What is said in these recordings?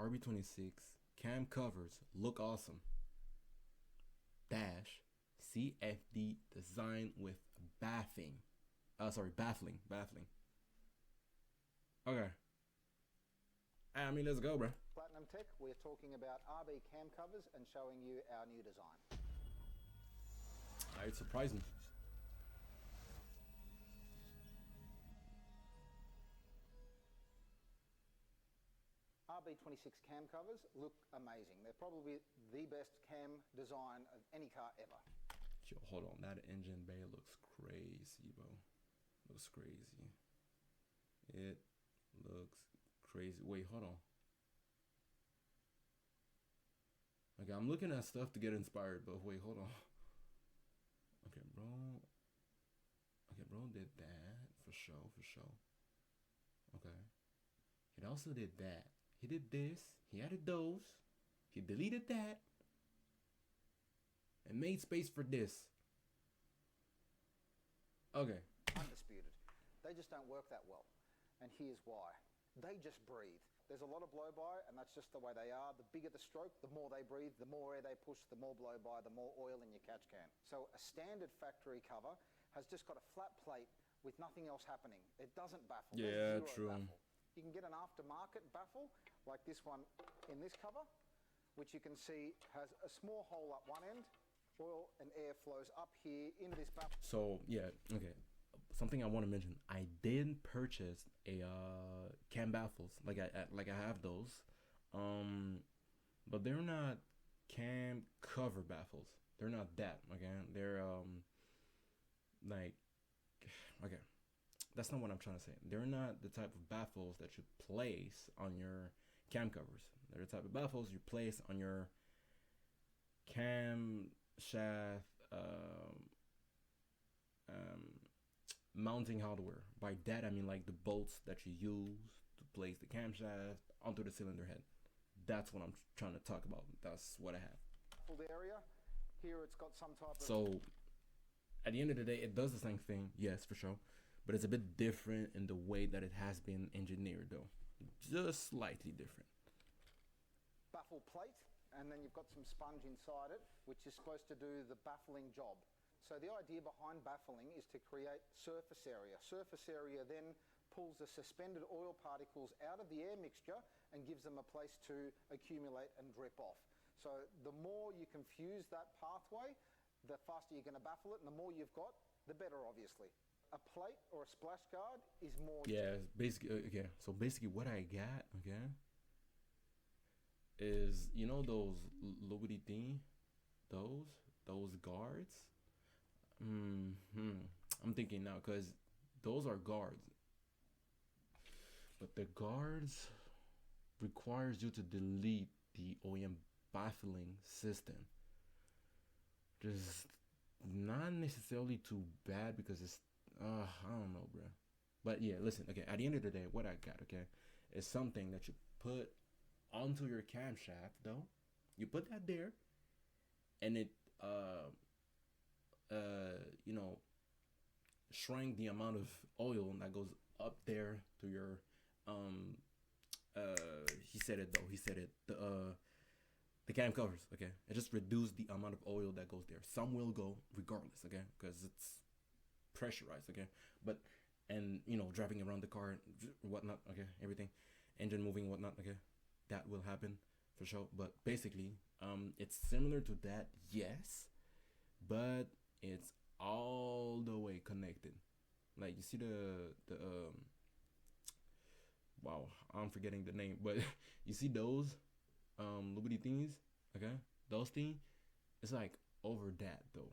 RB26 cam covers look awesome. Dash CFD design with baffling. Baffling. Okay. I mean, let's go, bro. Platinum Tech, we're talking about RB cam covers and showing you our new design. It surprised me. RB26 cam covers look amazing. They're probably the best cam design of any car ever. Yo, hold on. That engine bay looks crazy, bro. Looks crazy. It looks crazy. Wait, hold on. Okay, I'm looking at stuff to get inspired, but wait, hold on. Okay, bro. Okay, bro did that for sure. Okay. He also did that. He did this. He added those. He deleted that. And made space for this. Okay. Undisputed. They just don't work that well. And here's why. They just breathe. There's a lot of blow-by, and that's just the way they are. The bigger the stroke, the more they breathe, the more air they push, the more blow-by, the more oil in your catch can. So a standard factory cover has just got a flat plate with nothing else happening. It doesn't baffle. Yeah, true. Baffle. You can get an aftermarket baffle, like this one in this cover, which you can see has a small hole up one end. Oil and air flows up here into this baffle. So, yeah, okay. Something I want to mention. I did purchase a cam baffles. Like I have those. But they're not cam cover baffles. They're not that, okay? They're like, okay, that's not what I'm trying to say. They're not the type of baffles that you place on your cam covers. They're the type of baffles you place on your cam shaft mounting hardware. By that I mean like the bolts that you use to place the camshaft onto the cylinder head. That's what I'm trying to talk about. That's what I have. Area. Here it's got some type of... So at the end of the day, it does the same thing, yes, for sure, but it's a bit different in the way that it has been engineered, though. Just slightly different. Baffle plate, and then you've got some sponge inside it, which is supposed to do the baffling job. So the idea behind baffling is to create surface area. Surface area then pulls the suspended oil particles out of the air mixture and gives them a place to accumulate and drip off. So the more you confuse that pathway, the faster you're going to baffle it, and the more you've got, the better, obviously. A plate or a splash guard is more... Yeah, basically, okay. So basically what I got, okay, is, you know those Liberty thing? Those guards? I'm thinking now, because those are guards. But the guards requires you to delete the OEM baffling system. Just not necessarily too bad because it's I don't know, bro. But yeah, listen, okay, at the end of the day, what I got, okay, is something that you put onto your camshaft, though. You put that there, and it you know, shrink the amount of oil that goes up there to your he said it, the cam covers, okay? It just reduced the amount of oil that goes there. Some will go regardless, okay? Because it's pressurized, okay? But, and, you know, driving around the car, whatnot, okay? Everything, engine moving, whatnot, okay? That will happen for sure. But basically, it's similar to that, yes, but it's all the way connected. Like, you see the wow, I'm forgetting the name, but you see those Liberty things, okay? Those things, it's like over that though.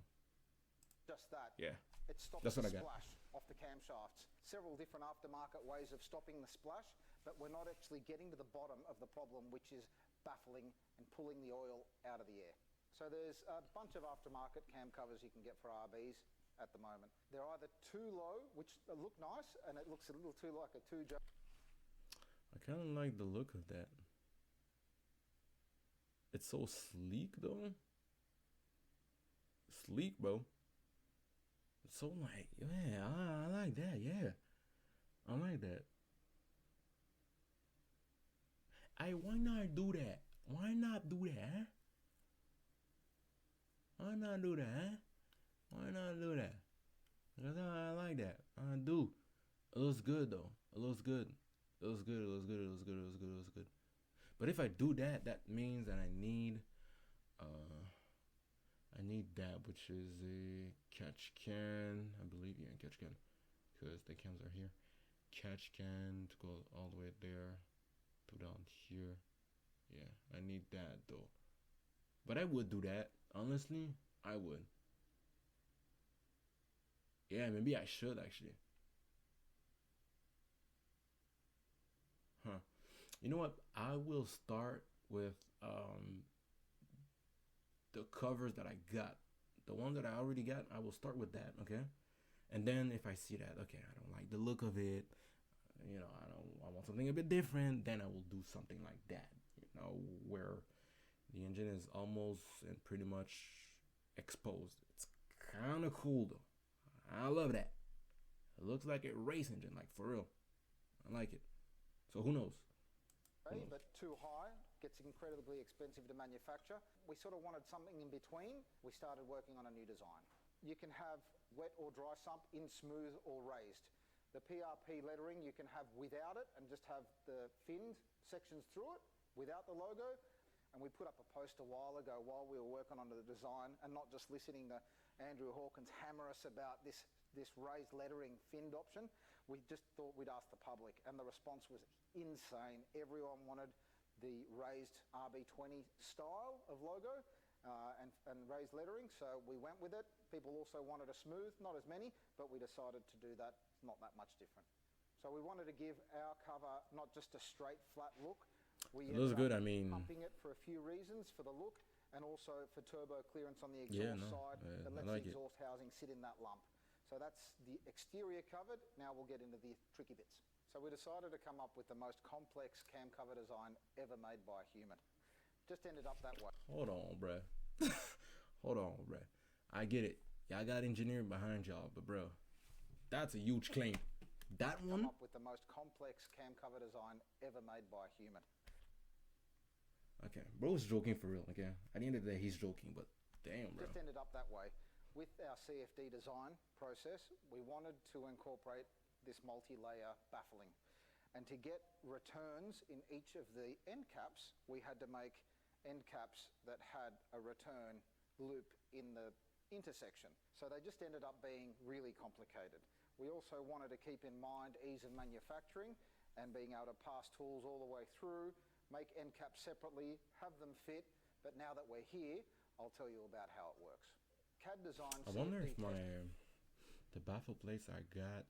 Just that. Yeah. It stops That's what the I got. splash off the camshafts. Several different aftermarket ways of stopping the splash, but we're not actually getting to the bottom of the problem, which is baffling and pulling the oil out of the air. So there's a bunch of aftermarket cam covers you can get for RBs at the moment. They're either too low, which look nice, and it looks a little too like a two-joke. I kind of like the look of that. It's so sleek though. Sleek, bro. It's so like, yeah, I like that, yeah. I like that. I why not do that? Why not do that? Why not do that? Why not do that? Because I like that. I do. It looks good though. It looks good. It looks good. It looks good. It looks good. It looks good. It looks good. But if I do that, that means that I need that, which is a catch can. I believe, yeah, catch can, because the cans are here. Catch can to go all the way there to down here. Yeah, I need that though. But I would do that. Honestly, I would. Yeah, maybe I should actually. Huh. You know what? I will start with the covers that I got. The one that I already got, I will start with that, okay? And then if I see that, okay, I don't like the look of it, I want something a bit different, then I will do something like that, where the engine is almost and pretty much exposed. It's kind of cool though. I love that. It looks like a race engine, like for real. I like it. So who knows? But too high, gets incredibly expensive to manufacture. We sort of wanted something in between. We started working on a new design. You can have wet or dry sump in smooth or raised. The PRP lettering you can have without it and just have the finned sections through it without the logo. And we put up a post a while ago while we were working on the design and not just listening to Andrew Hawkins hammer us about this raised lettering finned option. We just thought we'd ask the public, and the response was insane. Everyone wanted the raised RB20 style of logo and raised lettering, so we went with it. People also wanted a smooth, not as many, but we decided to do that. It's not that much different. So we wanted to give our cover not just a straight, flat look. It looks good. I mean, pumping it for a few reasons, for the look, and also for turbo clearance on the exhaust side that lets the exhaust housing sit in that lump. So that's the exterior covered. Now we'll get into the tricky bits. So we decided to come up with the most complex cam cover design ever made by a human. Just ended up that way. Hold on, bruh. Hold on, bruh. I get it. Y'all got engineering behind y'all, but bro, that's a huge claim. That one? Come up with the most complex cam cover design ever made by a human. Okay, bro's joking for real, okay? At the end of the day, he's joking, but damn, bro. Just ended up that way. With our CFD design process, we wanted to incorporate this multi-layer baffling. And to get returns in each of the end caps, we had to make end caps that had a return loop in the intersection. So they just ended up being really complicated. We also wanted to keep in mind ease of manufacturing and being able to pass tools all the way through, make end caps separately, have them fit. But now that we're here, I'll tell you about how it works. CAD design. I wonder if the baffle plates I got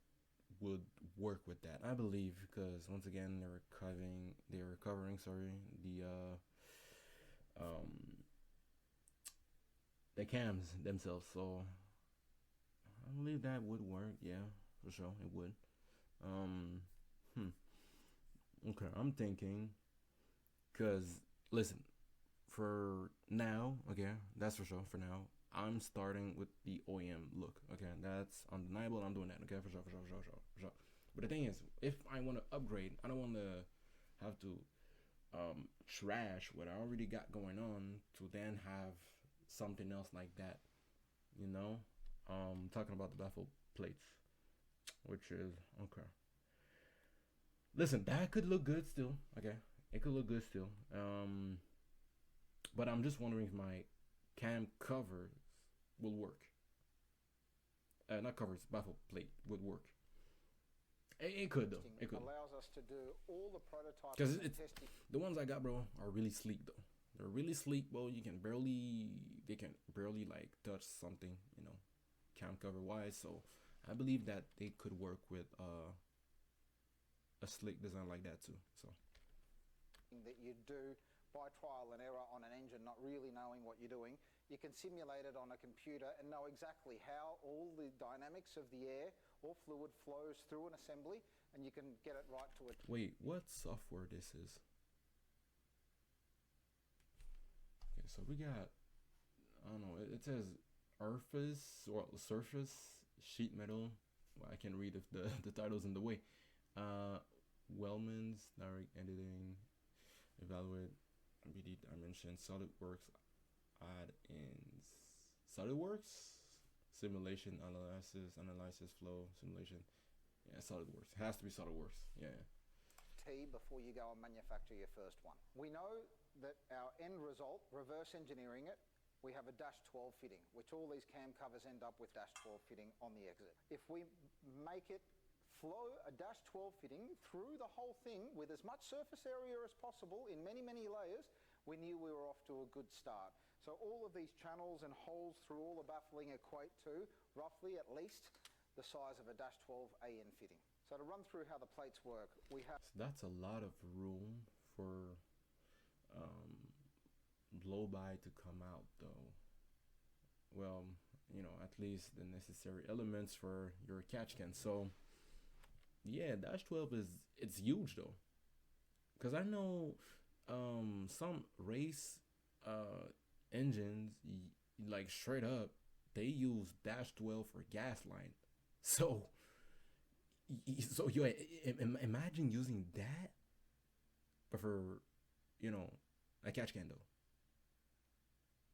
would work with that. I believe, because once again they're recovering the cams themselves. So I believe that would work. Yeah, for sure it would. Okay, I'm thinking, because listen, for now, okay, that's for sure. For now, I'm starting with the OEM look. Okay, that's undeniable. I'm doing that. Okay, for sure. But the thing is, if I want to upgrade, I don't want to have to trash what I already got going on to then have something else like that. Talking about the baffle plates, which is okay. Listen, that could look good still. Okay, it could look good still. But I'm just wondering if my cam covers will work. Not covers, baffle plate would work. It could though. It could. Allows us to do all the prototyping. Because testing. The ones I got, bro, are really sleek though. They're really sleek, bro. They can barely like touch something, cam cover wise. So I believe that they could work with a slick design like that too. So that you do by trial and error on an engine, not really knowing what you're doing. You can simulate it on a computer and know exactly how all the dynamics of the air or fluid flows through an assembly, and you can get it right to it. Wait, what software this is? Okay, so we got, I don't know, it says surface sheet metal. Well, I can't read if the title's in the way. Wellman's direct editing. Evaluate BD dimension. SolidWorks add-ins. SolidWorks simulation analysis flow simulation. Yeah, SolidWorks. It has to be SolidWorks. Yeah. Before you go and manufacture your first one. We know that our end result, reverse engineering it, we have a -12 fitting, which all these cam covers end up with -12 fitting on the exit. If we make it flow a -12 fitting through the whole thing with as much surface area as possible in many, many layers, we knew we were off to a good start. So all of these channels and holes through all the baffling equate to roughly at least the size of a -12 AN fitting. So to run through how the plates work, we have... So that's a lot of room for blow-by to come out, though. Well, you know, at least the necessary elements for your catch can. So, yeah, -12 it's huge, though. Because I know some race engines, like straight up, they use -12 for gas line. So you imagine using that, but for, you know, a catch can though.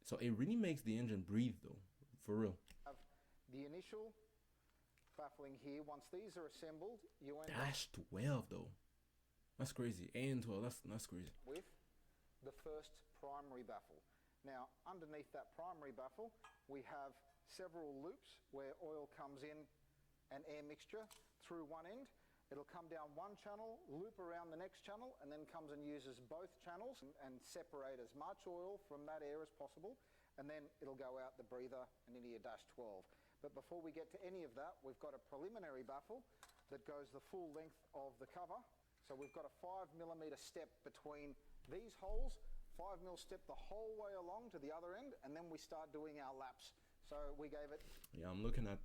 So it really makes the engine breathe though, for real. The initial baffling here, once these are assembled, you end -12 though. That's crazy. AN12, that's crazy. With the first primary baffle. Now, underneath that primary baffle, we have several loops where oil comes in and air mixture through one end. It'll come down one channel, loop around the next channel, and then comes and uses both channels and separate as much oil from that air as possible. And then it'll go out the breather and into your -12. But before we get to any of that, we've got a preliminary baffle that goes the full length of the cover. So we've got a 5mm step between these holes, 5mm step the whole way along to the other end, and then we start doing our laps. So we gave it... Yeah, I'm looking at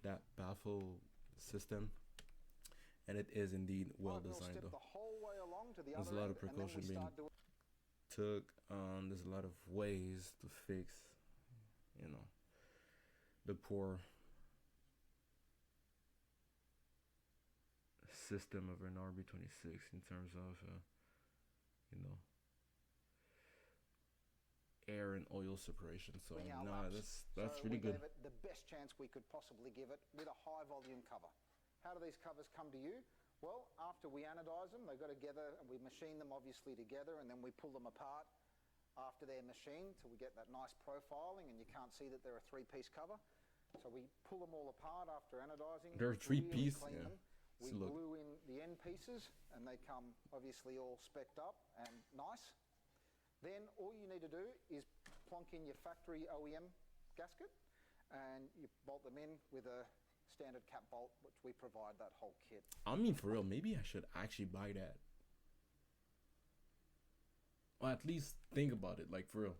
that baffle system, and it is indeed well designed though. The whole way along to the There's other a lot end, of precaution being took. There's a lot of ways to fix, you know, the poor system of an RB26 in terms of, you know, air and oil separation. So that's really good. We gave it the best chance we could possibly give it with a high volume cover. How do these covers come to you? Well, after we anodize them, they go together and we machine them obviously together, and then we pull them apart after they're machined till we get that nice profiling and you can't see that they're a three-piece cover. So we pull them all apart after anodizing. They're three-piece, yeah. We glue in the end pieces and they come obviously all specced up and nice. Then all you need to do is plonk in your factory OEM gasket and you bolt them in with a standard cap bolt, which we provide that whole kit. I mean, for real, maybe I should actually buy that. Or at least think about it, like for real,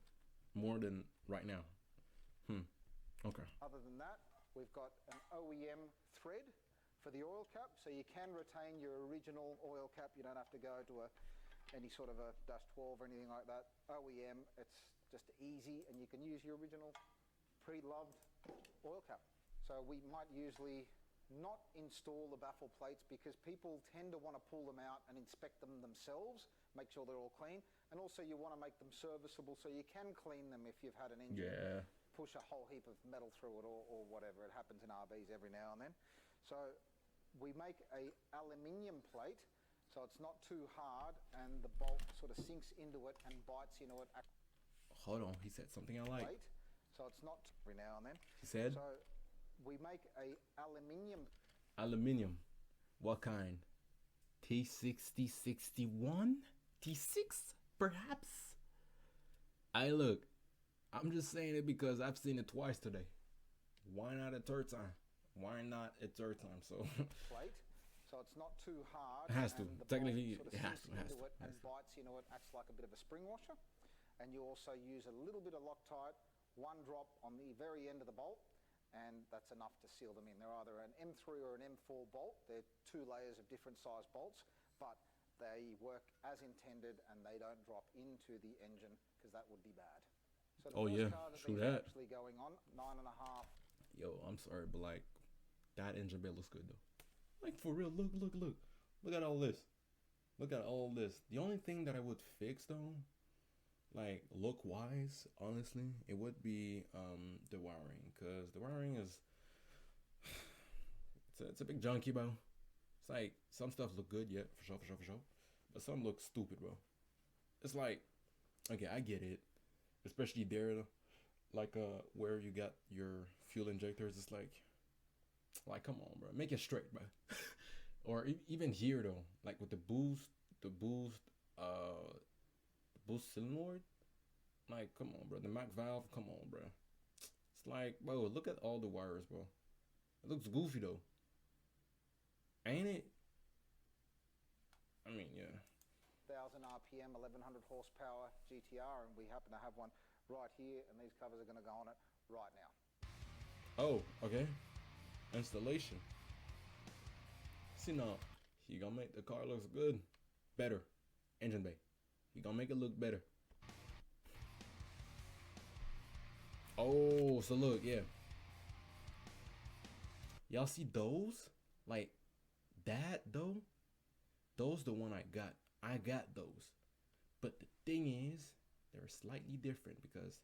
more than right now. Okay. Other than that, we've got an OEM thread for the oil cap, so you can retain your original oil cap. You don't have to go to any sort of a -12 or anything like that. OEM, it's just easy, and you can use your original pre-loved oil cap. So we might usually not install the baffle plates because people tend to want to pull them out and inspect them themselves, make sure they're all clean, and also you want to make them serviceable so you can clean them if you've had an engine push a whole heap of metal through it or whatever. It happens in RBs every now and then. So we make a aluminium plate so it's not too hard and the bolt sort of sinks into it and bites into it. Hold on, he said something I like. So it's not every now and then. He said? So we make a aluminium. Aluminium. What kind? T6061? T6? Perhaps? Look, I'm just saying it because I've seen it twice today. Why not a third time? Why not a third time? So plate, so it's not too hard. It has to. Technically, it has to. And bites, you know, it acts like a bit of a spring washer. And you also use a little bit of Loctite, one drop on the very end of the bolt, and that's enough to seal them in. They're either an M3 or an M4 bolt. They're two layers of different size bolts, but they work as intended and they don't drop into the engine because that would be bad. So the first car that's actually going on, 9.5. Yo, I'm sorry, but like, that engine bay looks good though. Like for real, look at all this. Look at all this. The only thing that I would fix though, like look wise, honestly, it would be the wiring, cause the wiring is it's a big junkie, bro. It's like some stuff look good, yeah, for sure, for sure, for sure, but some look stupid, bro. It's like, okay, I get it, especially there, like where you got your fuel injectors. It's like come on, bro, make it straight, bro. Or even here though, like with the boost, uh, boost cylinder. Like, come on, bro. The Mac valve, come on, bro. It's like, bro, look at all the wires, bro. It looks goofy though, ain't it? I mean, yeah. 1000 RPM, 1100 horsepower GTR, and we happen to have one right here, and these covers are going to go on it right now. Oh, okay. Installation. See now, he gonna make the car looks good, better. Engine bay. He gonna make it look better. Oh, so look, yeah. Y'all see those? Like that though? Those the one I got. I got those. But the thing is, they're slightly different because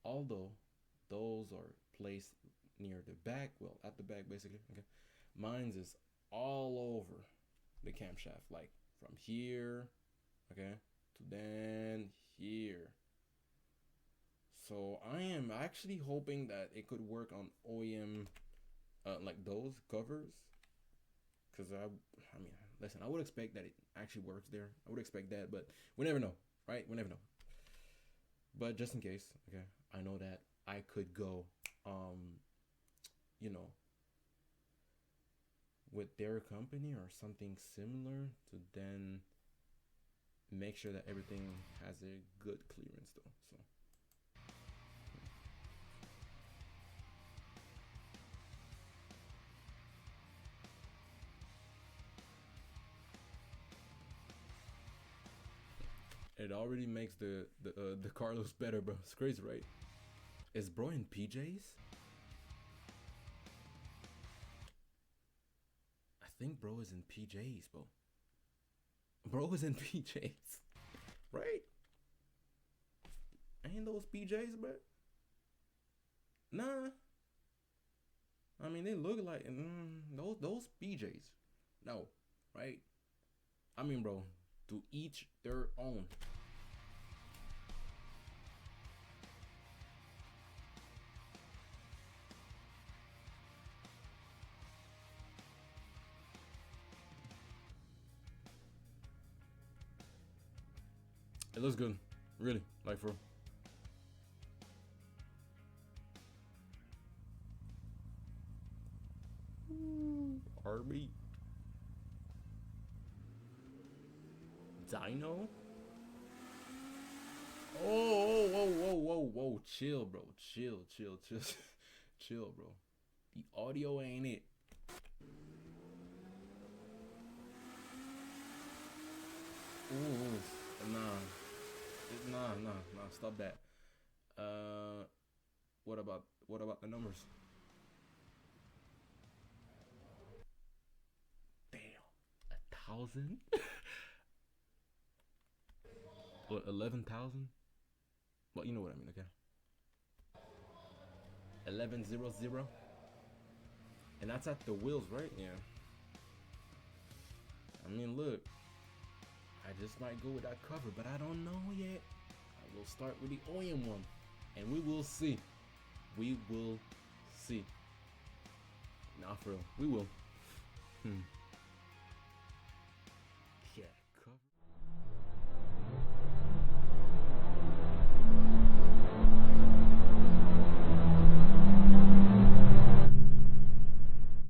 although those are placed near the back, well, at the back basically, okay. Mine's is all over the camshaft, like from here, okay, to then here. So I am actually hoping that it could work on OEM, like those covers, cause I mean, listen, I would expect that it actually works there. I would expect that, but we never know, right? We never know. But just in case, okay, I know that I could go, you know, with their company or something similar to then make sure that everything has a good clearance though. So it already makes the car looks better, bro. It's crazy, right? Is bro in PJs? I think bro is in PJs, bro. Bro is in PJs, right? Ain't those PJs, bro? Nah. I mean, they look like those PJs. No, right? I mean, bro, to each their own. It looks good, really, like for. RB. Dino. Oh, whoa, whoa, whoa, whoa, chill, bro, chill, chill, bro. The audio ain't it. Ooh, nah. Stop that. What about the numbers? Damn, 1,000. What, 11,000? Well, you know what I mean, okay. 1100, and that's at the wheels, right? Yeah. I mean, look. I just might go with that cover, but I don't know yet. I will start with the OEM one, and we will see. We will see. Nah, for real, we will.